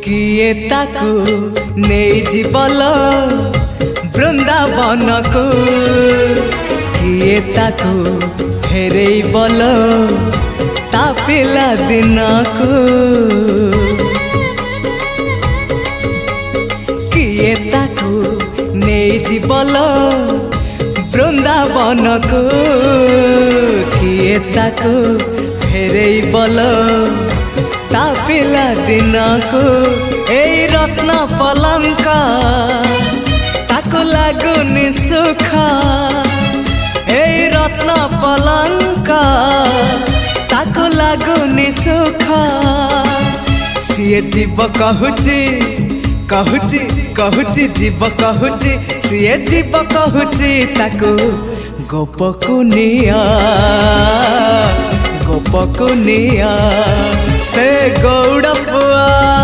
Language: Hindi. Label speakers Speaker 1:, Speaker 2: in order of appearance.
Speaker 1: किए ताकू नहीं जीवल बृंदावन को किए ताकू फेरे बल ता पिला दिन को किए ताकू नहीं जीवल बृंदावन को किए ताकू फेरे बल ता पिला दिन को ए रत्न पलंक ताको लागुनी सुख ए रत्न पलंक ताको लागुनी सुख सीए जीव कहूची कहूची कहूची जीव कहूची सीए जीव कहूची ताको गोपकुनिया गोपकुनिया से गौड़ पुआ।